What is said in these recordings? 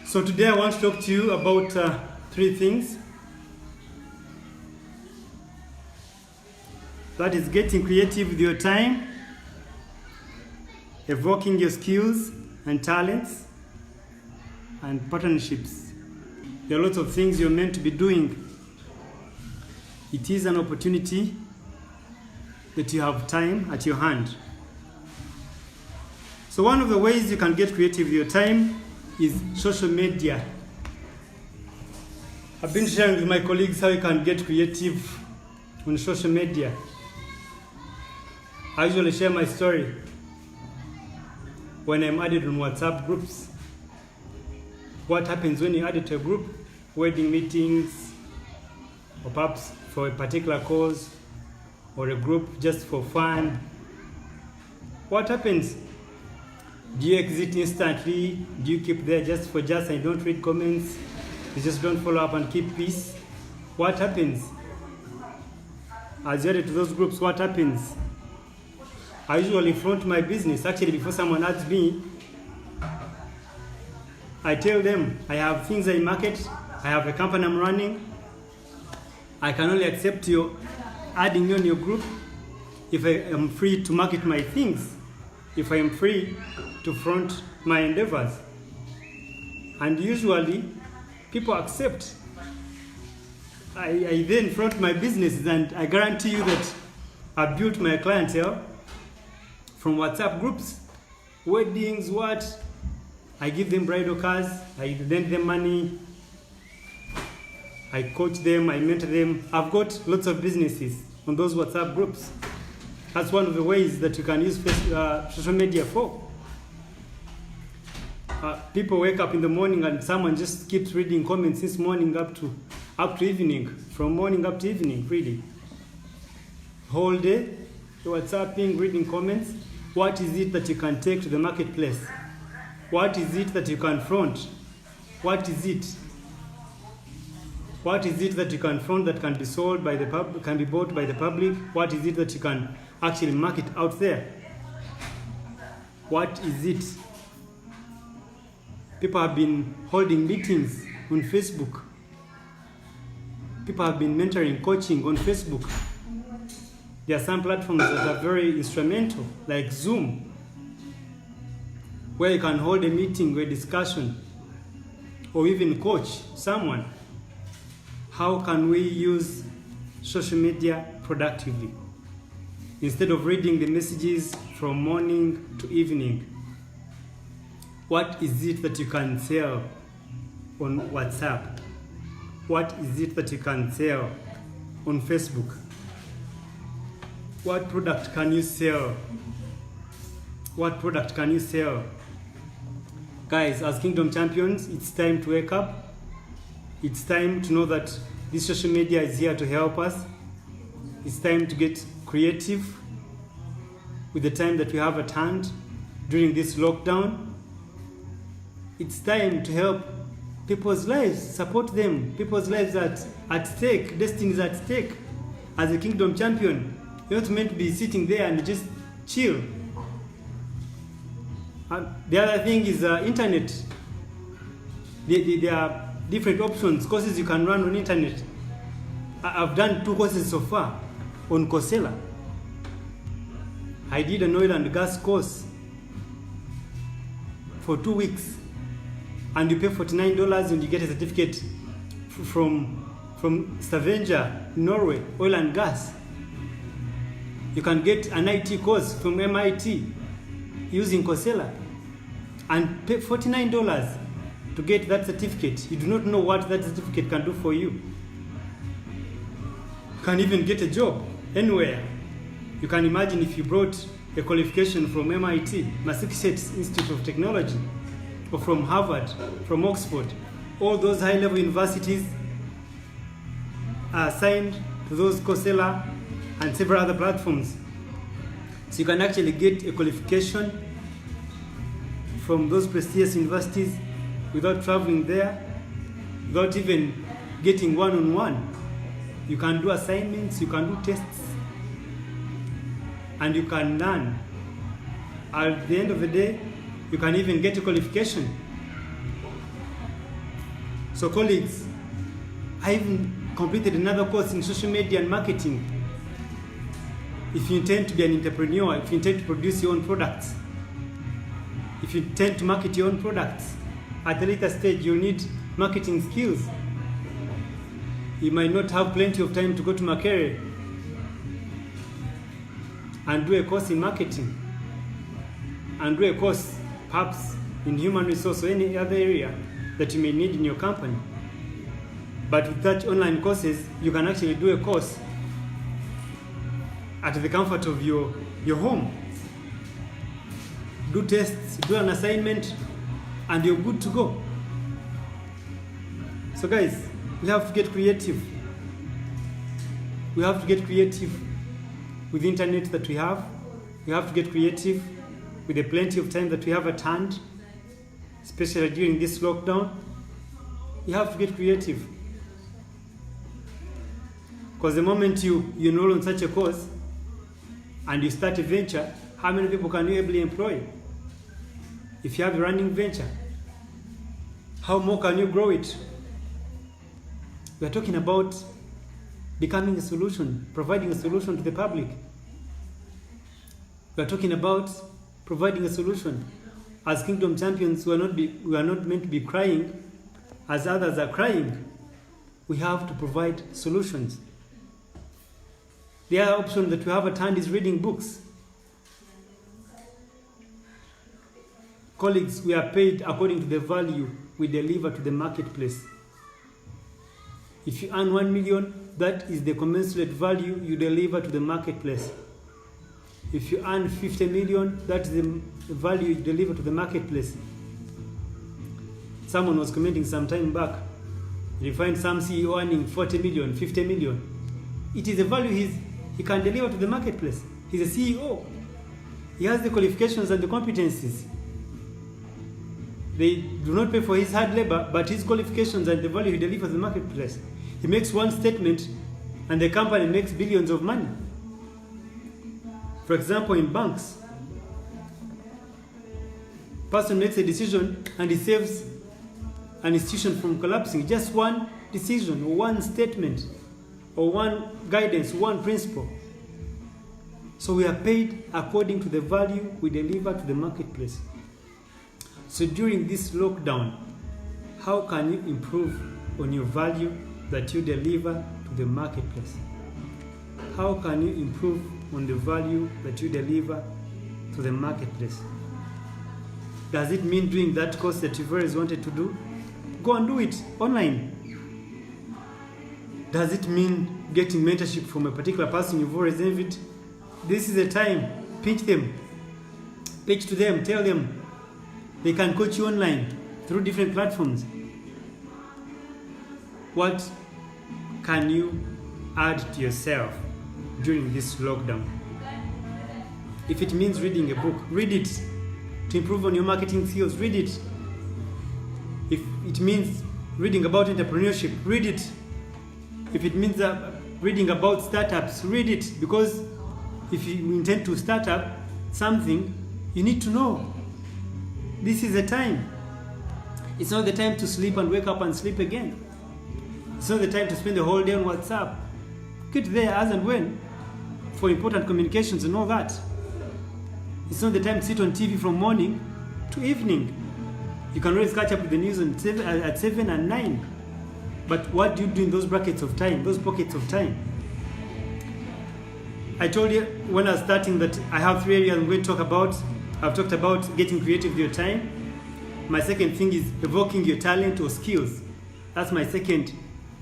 So today I want to talk to you about three things. That is getting creative with your time, evoking your skills and talents, and partnerships. There are lots of things you're meant to be doing. It is an opportunity that you have time at your hand. So one of the ways you can get creative with your time is social media. I've been sharing with my colleagues how you can get creative on social media. I usually share my story when I'm added on WhatsApp groups. What happens when you add it to a group? Wedding meetings, or perhaps for a particular cause, or a group just for fun. What happens? Do you exit instantly? Do you keep there just and don't read comments? You just don't follow up and keep peace? What happens? As you're added to those groups, what happens? I usually front my business. Actually, before someone adds me, I tell them I have things I market, I have a company I'm running. I can only accept you adding me on your group if I am free to market my things, if I am free to front my endeavors. And usually, people accept. I then front my businesses, and I guarantee you that I built my clientele from WhatsApp groups, weddings, what? I give them bridal cars, I lend them money, I coach them, I mentor them. I've got lots of businesses on those WhatsApp groups. That's one of the ways that you can use social media for. People wake up in the morning and someone just keeps reading comments since morning up to evening, from morning up to evening, really. Whole day, WhatsApping, reading comments. What is it that you can take to the marketplace? What is it that you can front? What is it? What is it that you can front that can be sold by the public, can be bought by the public? What is it that you can actually market out there? What is it? People have been holding meetings on Facebook. People have been mentoring, coaching on Facebook. There are some platforms that are very instrumental, like Zoom, where you can hold a meeting or a discussion, or even coach someone. How can we use social media productively? Instead of reading the messages from morning to evening, what is it that you can sell on WhatsApp? What is it that you can sell on Facebook? What product can you sell? What product can you sell? Guys, as Kingdom Champions, it's time to wake up. It's time to know that this social media is here to help us. It's time to get creative with the time that we have at hand during this lockdown. It's time to help people's lives, support them. People's lives are at stake, destiny is at stake. As a Kingdom Champion, you're not meant to be sitting there and just chill. The other thing is internet. There are different options, courses you can run on internet. I've done 2 courses so far on Coursera. I did an oil and gas course for 2 weeks, and you pay $49 and you get a certificate from Stavanger, Norway, oil and gas. You can get an IT course from MIT using Coursera and pay $49 to get that certificate. You do not know what that certificate can do for you. You can even get a job anywhere. You can imagine if you brought a qualification from MIT, Massachusetts Institute of Technology, or from Harvard, from Oxford. All those high-level universities are assigned to those Coursera and several other platforms. So you can actually get a qualification from those prestigious universities without traveling there, without even getting one-on-one. You can do assignments, you can do tests, and you can learn. At the end of the day, you can even get a qualification. So colleagues, I even completed another course in social media and marketing. If you intend to be an entrepreneur, if you intend to produce your own products, if you intend to market your own products, at a later stage you'll need marketing skills. You might not have plenty of time to go to Makerere and do a course in marketing, and do a course perhaps in human resource or any other area that you may need in your company. But with such online courses, you can actually do a course at the comfort of your home. Do tests, do an assignment, and you're good to go. So guys, we have to get creative. We have to get creative with the internet that we have. We have to get creative with the plenty of time that we have at hand, especially during this lockdown. You have to get creative. Because the moment you enroll on such a course and you start a venture, how many people can you ably employ? If you have a running venture, how more can you grow it? We are talking about becoming a solution, providing a solution to the public. We are talking about providing a solution. As Kingdom Champions, we are not meant to be crying as others are crying. We have to provide solutions. The other option that we have at hand is reading books. Colleagues, we are paid according to the value we deliver to the marketplace. If you earn 1 million, that is the commensurate value you deliver to the marketplace. If you earn 50 million, that is the value you deliver to the marketplace. Someone was commenting some time back, you find some CEO earning 40 million, 50 million. It is the value he can deliver to the marketplace. He's a CEO. He has the qualifications and the competencies. They do not pay for his hard labor, but his qualifications and the value he delivers to the marketplace. He makes one statement and the company makes billions of money. For example, in banks, person makes a decision and he saves an institution from collapsing. Just one decision or one statement or one guidance, one principle. So we are paid according to the value we deliver to the marketplace. So during this lockdown, how can you improve on your value that you deliver to the marketplace? How can you improve on the value that you deliver to the marketplace? Does it mean doing that course that you've always wanted to do? Go and do it online. Does it mean getting mentorship from a particular person you've always envied? This is the time. Pitch them. Pitch to them. Tell them they can coach you online through different platforms. What can you add to yourself during this lockdown? If it means reading a book, read it. To improve on your marketing skills, read it. If it means reading about entrepreneurship, read it. If it means reading about startups, read it. Because if you intend to start up something, you need to know. This is the time. It's not the time to sleep and wake up and sleep again. It's not the time to spend the whole day on WhatsApp. Get there as and when for important communications and all that. It's not the time to sit on TV from morning to evening. You can always catch up with the news at 7 and 9. But what do you do in those brackets of time, those pockets of time? I told you when I was starting that I have 3 areas I'm going to talk about. I've talked about getting creative with your time. My second thing is evoking your talent or skills. That's my second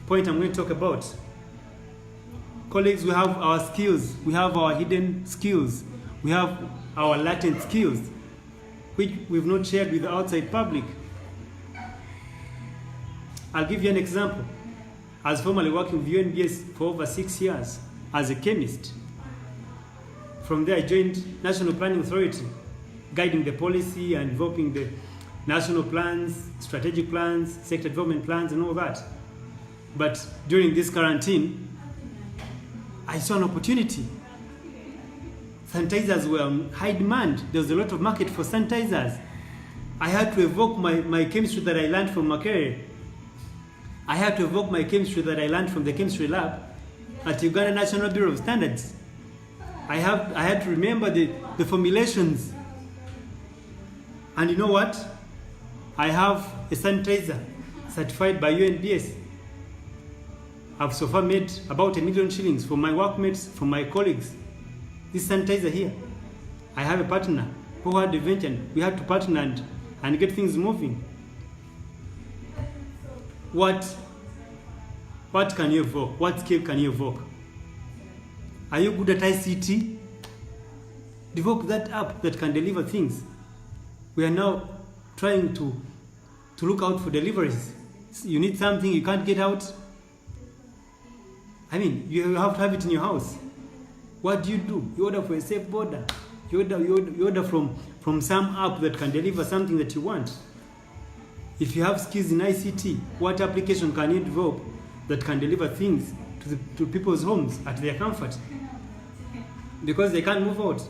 point I'm going to talk about. Colleagues, we have our skills. We have our hidden skills. We have our latent skills, which we've not shared with the outside public. I'll give you an example. I was formerly working with UNBS for over 6 years as a chemist. From there, I joined National Planning Authority, guiding the policy and developing the national plans, strategic plans, sector development plans, and all that. But during this quarantine, I saw an opportunity. Sanitizers were in high demand. There was a lot of market for sanitizers. I had to evoke my chemistry that I learned from Makerere I have to evoke my chemistry that I learned from the chemistry lab at Uganda National Bureau of Standards. I had to remember the formulations. And you know what? I have a sanitizer certified by UNBS. I've so far made about 1 million shillings for my workmates, for my colleagues. This sanitizer here. I have a partner who had a venture. We had to partner and get things moving. What can you evoke? What skill can you evoke? Are you good at ICT? Develop that app that can deliver things. We are now trying to look out for deliveries. You need something, you can't get out. I mean, you have to have it in your house. What do? You order for a safe border. You order from some app that can deliver something that you want. If you have skills in ICT, what application can you develop that can deliver things to people's homes at their comfort? Because they can't move out.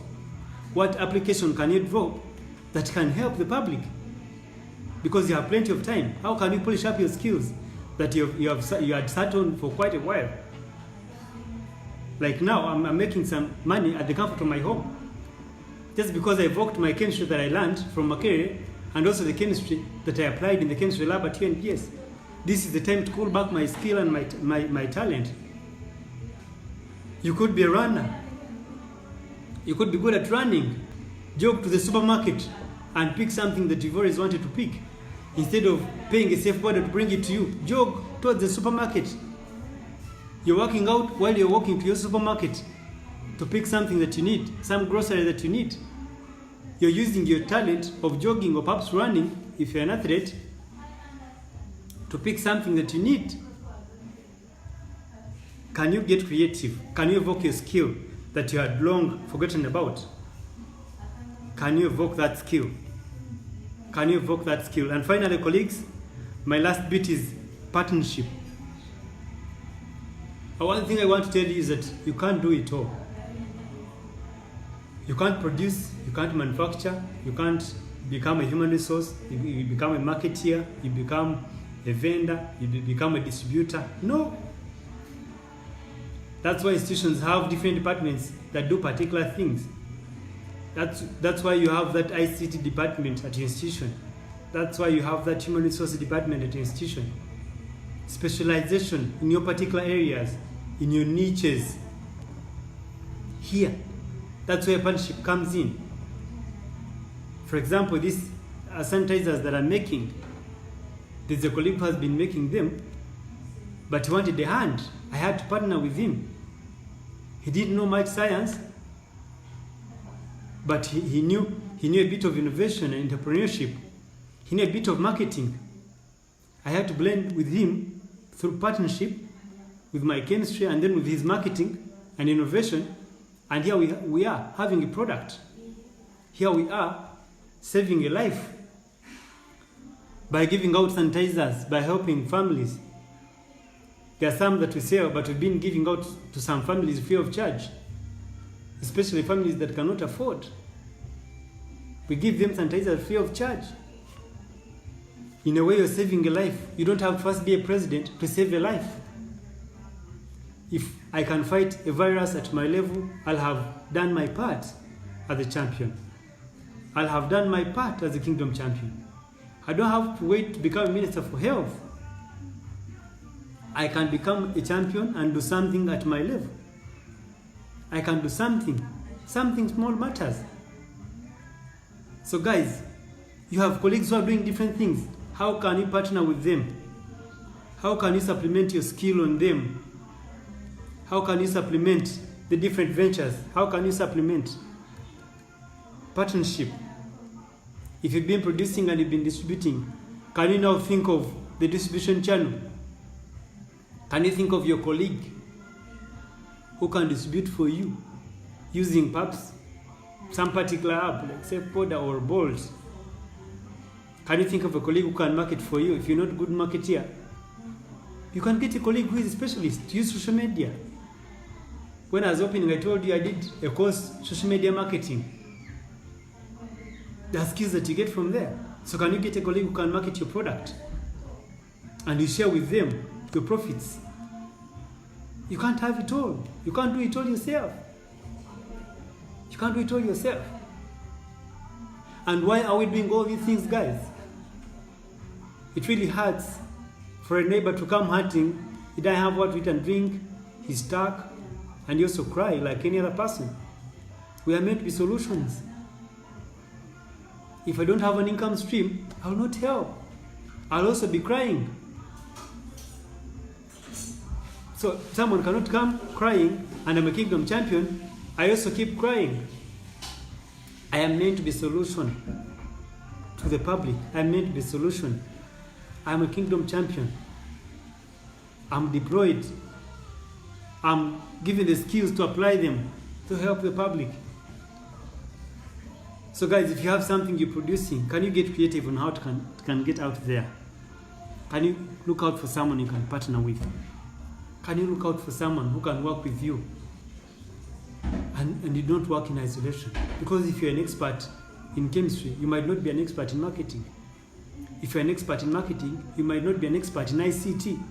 What application can you develop that can help the public? Because you have plenty of time. How can you polish up your skills that you had sat on for quite a while? Like now, I'm making some money at the comfort of my home. Just because I evoked my chemistry that I learned from Makere, and also the chemistry that I applied in the chemistry lab at UNPS. This is the time to call back my skill and my talent. You could be a runner. You could be good at running. Jog to the supermarket and pick something that you've always wanted to pick. Instead of paying a safe border to bring it to you, jog towards the supermarket. You're working out while you're walking to your supermarket to pick something that you need, some grocery that you need. You're using your talent of jogging or perhaps running, if you're an athlete, to pick something that you need. Can you get creative? Can you evoke your skill that you had long forgotten about? Can you evoke that skill? Can you evoke that skill? And finally, colleagues, my last bit is partnership. One thing I want to tell you is that you can't do it all. You can't produce, you can't manufacture, you can't become a human resource, you become a marketeer, you become a vendor, you become a distributor. No. That's why institutions have different departments that do particular things. That's why you have that ICT department at your institution. That's why you have that human resources department at your institution. Specialization in your particular areas, in your niches. Here, that's where partnership comes in. For example, these sanitizers that I'm making, there's a colleague who has been making them, but he wanted a hand. I had to partner with him. He didn't know much science, but he knew a bit of innovation and entrepreneurship. He knew a bit of marketing. I had to blend with him through partnership with my chemistry and then with his marketing and innovation. And here we are having a product. Here we are saving a life by giving out sanitizers, by helping families. There are some that we sell, but we've been giving out to some families free of charge, especially families that cannot afford. We give them sanitizers free of charge. In a way, you're saving a life. You don't have to first be a president to save a life. If I can fight a virus at my level, I'll have done my part as a champion. I'll have done my part as a kingdom champion. I don't have to wait to become a minister for health. I can become a champion and do something at my level. I can do something. Something small matters. So guys, you have colleagues who are doing different things. How can you partner with them? How can you supplement your skill on them? How can you supplement the different ventures? How can you supplement partnership? If you've been producing and you've been distributing, can you now think of the distribution channel? Can you think of your colleague who can distribute for you using perhaps some particular app like SafePorder or Bolt? Can you think of a colleague who can market for you? If you're not a good marketeer, you can get a colleague who is a specialist to use social media. When I was opening, I told you I did a course, social media marketing. There are skills that you get from there. So can you get a colleague who can market your product? and you share with them your profits. You can't have it all. You can't do it all yourself. You can't do it all yourself. And why are we doing all these things, guys? It really hurts for a neighbor to come hurting. He doesn't have what to eat and drink. He's stuck. And you also cry like any other person. We are meant to be solutions. If I don't have an income stream, I will not help. I'll also be crying. So someone cannot come crying and I'm a kingdom champion. I also keep crying. I am meant to be a solution to the public. I am meant to be a solution. I am a kingdom champion. I'm deployed. I'm given the skills to apply them to help the public. So guys, if you have something you're producing, can you get creative on how it can get out there? Can you look out for someone you can partner with? Can you look out for someone who can work with you? And you don't work in isolation. Because if you're an expert in chemistry, you might not be an expert in marketing. If you're an expert in marketing, you might not be an expert in ICT.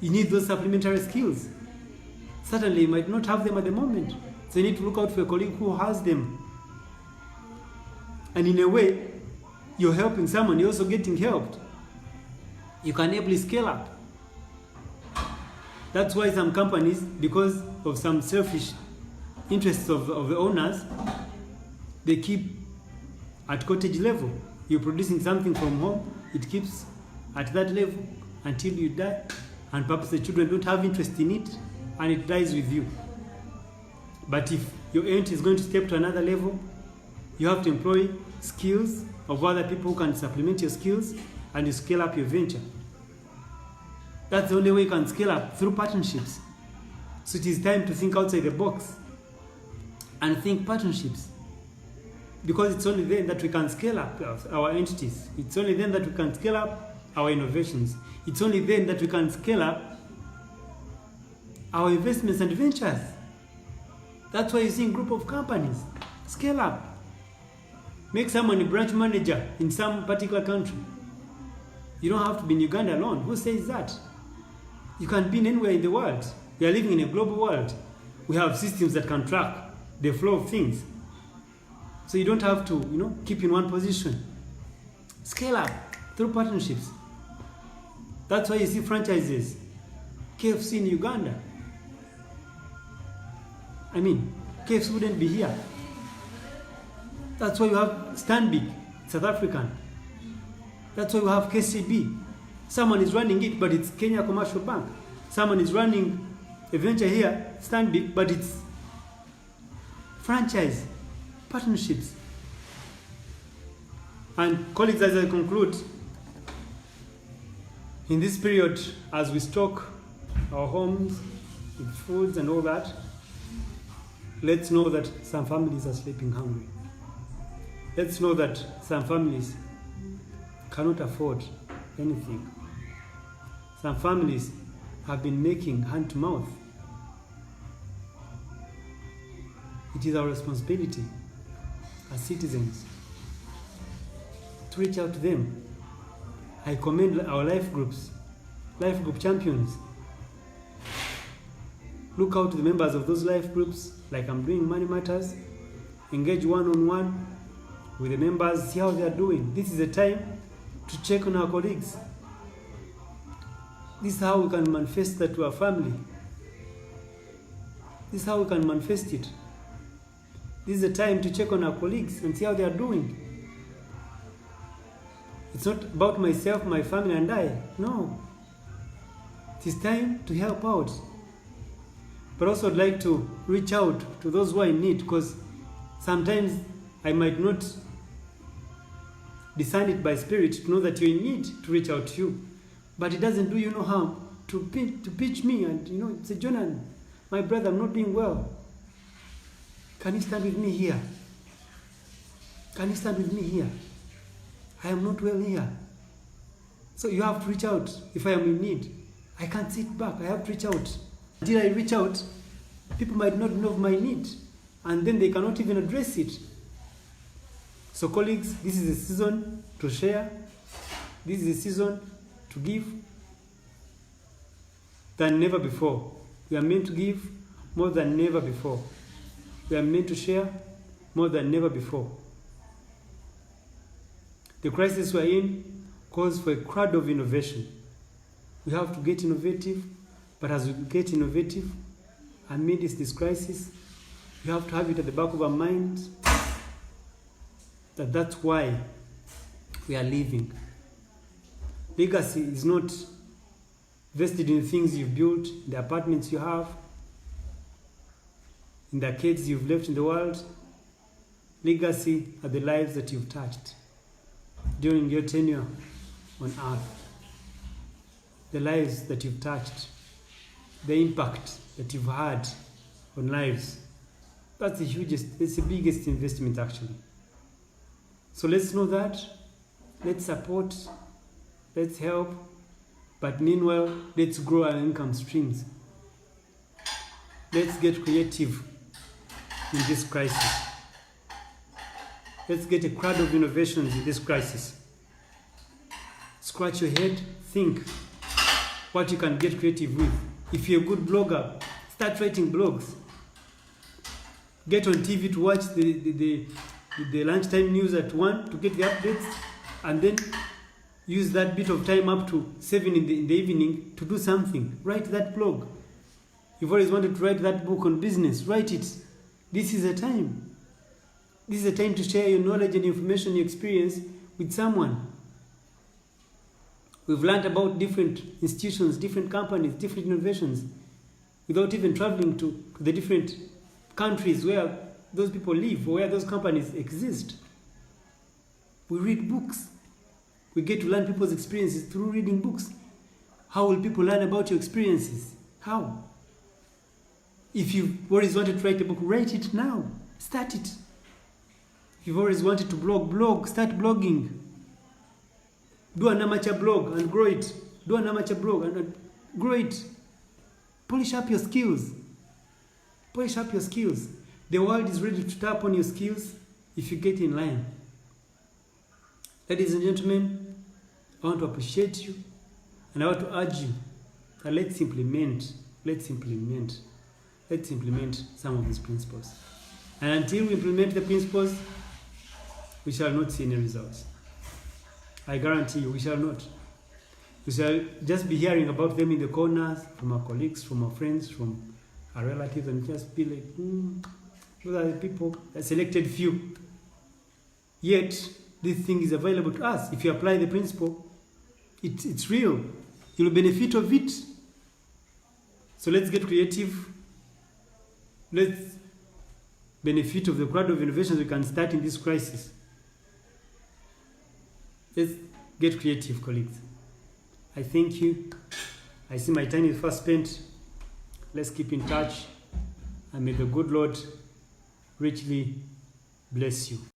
You need those supplementary skills. Certainly, you might not have them at the moment. So you need to look out for a colleague who has them. And in a way, you're helping someone, you're also getting helped. You can ably scale up. That's why some companies, because of some selfish interests of the owners, they keep at cottage level. You're producing something from home, it keeps at that level until you die, and perhaps the children don't have interest in it, and it dies with you. But if your aunt is going to step to another level, you have to employ skills of other people who can supplement your skills, and you scale up your venture. That's the only way you can scale up, through partnerships. So it is time to think outside the box and think partnerships. Because it's only then that we can scale up our entities. It's only then that we can scale up our innovations. It's only then that we can scale up our investments and ventures. That's why you see a group of companies scale up. Make someone a branch manager in some particular country. You don't have to be in Uganda alone. Who says that? You can be anywhere in the world. We are living in a global world. We have systems that can track the flow of things. So you don't have to, keep in one position. Scale up through partnerships. That's why you see franchises. KFC in Uganda. KFC wouldn't be here. That's why you have Stanbic, South African. That's why you have KCB. Someone is running it, but it's Kenya Commercial Bank. Someone is running a venture here, Stanbic, but it's franchise, partnerships. And colleagues, as I conclude, in this period, as we stock our homes with foods and all that, let's know that some families are sleeping hungry. Let's know that some families cannot afford anything. Some families have been making hand to mouth. It is our responsibility as citizens to reach out to them. I commend our life group champions. Look out to the members of those life groups, like I'm doing Money Matters. Engage one-on-one with the members, see how they are doing. This is a time to check on our colleagues. This is how we can manifest that to our family. This is how we can manifest it. This is a time to check on our colleagues and see how they are doing. It's not about myself, my family, and I. No. It is time to help out. But also I'd like to reach out to those who are in need, because sometimes I might not discern it by spirit to know that you're in need to reach out to you. But it doesn't do you no harm to pitch me and, say, Jonan, my brother, I'm not doing well. Can you stand with me here? Can you stand with me here? I am not well here. So you have to reach out if I am in need. I can't sit back. I have to reach out. Until I reach out, people might not know of my need, and then they cannot even address it. So colleagues, this is a season to share. This is a season to give. than never before. We are meant to give more than never before. We are meant to share more than never before. The crisis we are in calls for a crowd of innovation. We have to get innovative, but as we get innovative, amidst this crisis, we have to have it at the back of our mind that that's why we are living. Legacy is not vested in things you've built, in the apartments you have, in the kids you've left in the world. Legacy are the lives that you've touched during your tenure on earth. The lives that you've touched, the impact that you've had on lives. That's it's the biggest investment actually. So let's know that, let's support, let's help, but meanwhile, let's grow our income streams. Let's get creative in this crisis. Let's get a crowd of innovations in this crisis. Scratch your head, think what you can get creative with. If you're a good blogger, start writing blogs. Get on TV to watch the lunchtime news at 1 to get the updates, and then use that bit of time up to 7 in the evening to do something. Write that blog. You've always wanted to write that book on business. Write it. This is a time. This is a time to share your knowledge and information, your experience with someone. We've learned about different institutions, different companies, different innovations, without even traveling to the different countries where those people live or where those companies exist. We read books. We get to learn people's experiences through reading books. How will people learn about your experiences? How? If you've always wanted to write a book, write it now. Start it. If you've always wanted to blog, start blogging. Do an amateur blog and grow it. Do an amateur blog and grow it. Polish up your skills. Polish up your skills. The world is ready to tap on your skills if you get in line. Ladies and gentlemen, I want to appreciate you, and I want to urge you that let's implement some of these principles. And until we implement the principles, we shall not see any results. I guarantee you, we shall not. We shall just be hearing about them in the corners, from our colleagues, from our friends, from our relatives, and just be like, those are the people, a selected few. Yet, this thing is available to us. If you apply the principle, it's real. You'll benefit of it. So let's get creative. Let's benefit of the crowd of innovations we can start in this crisis. Let's get creative, colleagues. I thank you. I see my time is fast spent. Let's keep in touch. And may the good Lord richly bless you.